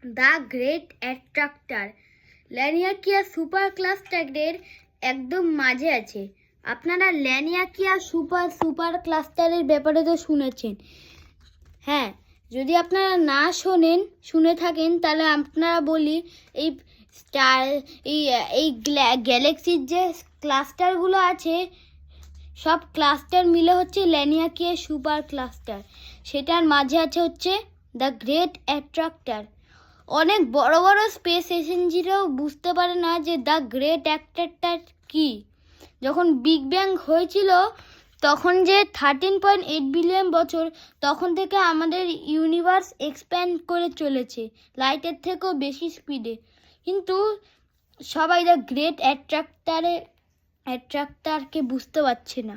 The great অ্যাট্রাক্টর ল্যানিয়াকিয়া super ক্লাস্টারের একদম মাঝে আছে। আপনারা ল্যানিয়াকিয়া সুপার ক্লাস্টারের ব্যাপারে তো শুনেছেন। হ্যাঁ, যদি আপনারা না শুনে থাকেন তাহলে আপনারা বলি এই স্টার এই গ্যালাক্সির যে ক্লাস্টারগুলো আছে সব ক্লাস্টার মিলে হচ্ছে ল্যানিয়াকিয়া সুপার ক্লাস্টার। সেটার মাঝে আছে হচ্ছে দ্য গ্রেট অ্যাট্রাক্টর। অনেক বড় বড় স্পেস এজেন্সিরাও বুঝতে পারে না যে দ্য গ্রেট অ্যাট্রাক্টর কী। যখন বিগ ব্যাং হয়েছিল তখন যে 13.8 বিলিয়ন বছর, তখন থেকে আমাদের ইউনিভার্স এক্সপ্যান্ড করে চলেছে লাইটের থেকেও বেশি স্পিডে। কিন্তু সবাই দ্য গ্রেট অ্যাট্রাক্টরকে বুঝতে পারছে না।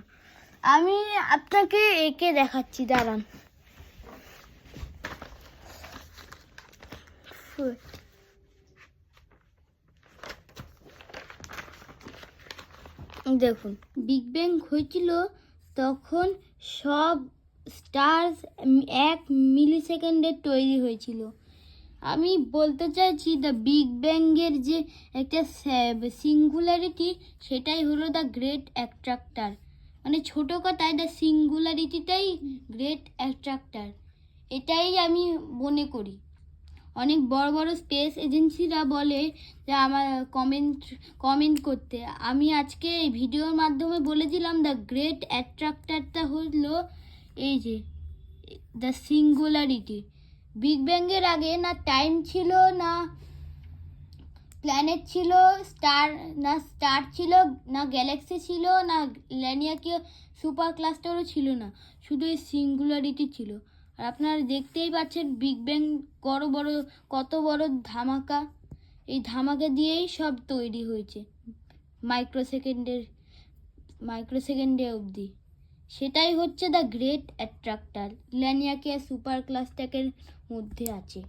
আমি আপনাকে এঁকে দেখাচ্ছি, দাঁড়ান। দেখুন, বিগ ব্যাং হয়েছিল তখন সব স্টার্স 1 মিলি সেকেন্ডে তৈরি হয়েছিল। আমি বলতে চাইছি দ্য বিগ ব্যাংয়ের যে একটা সিঙ্গুলারিটি, সেটাই হলো দ্য গ্রেট অ্যাট্রাক্টর। মানে ছোট কথায় দ্য সিঙ্গুলারিটিটাই গ্রেট অ্যাট্রাক্টর, এটাই আমি মনে করি। অনেক বড় বড় স্পেস এজেন্সিরা বলে যে আমার কমেন্ট করতে। আমি আজকে এই ভিডিওর মাধ্যমে বলে দিলাম দ্য গ্রেট অ্যাট্রাক্টরটা হলো এই যে দ্য সিঙ্গুলারিটি। বিগ ব্যাংয়ের আগে না টাইম ছিল, না প্ল্যানেট ছিল, স্টার ছিল, না গ্যালাক্সি ছিল, না ল্যানিয়াকিয়া সুপার ক্লাস্টারও ছিল না, শুধু এই সিঙ্গুলারিটি ছিল। আর আপনারা দেখতেই পাচ্ছেন বিগ ব্যাং কত বড় ধামাকা। এই ধামাকা দিয়েই সব তৈরি হয়েছে মাইক্রোসেকেন্ডে অবধি। সেটাই হচ্ছে দ্য গ্রেট অ্যাট্রাক্টর, ল্যানিয়াকিয়া সুপার ক্লাস্টারের মধ্যে আছে।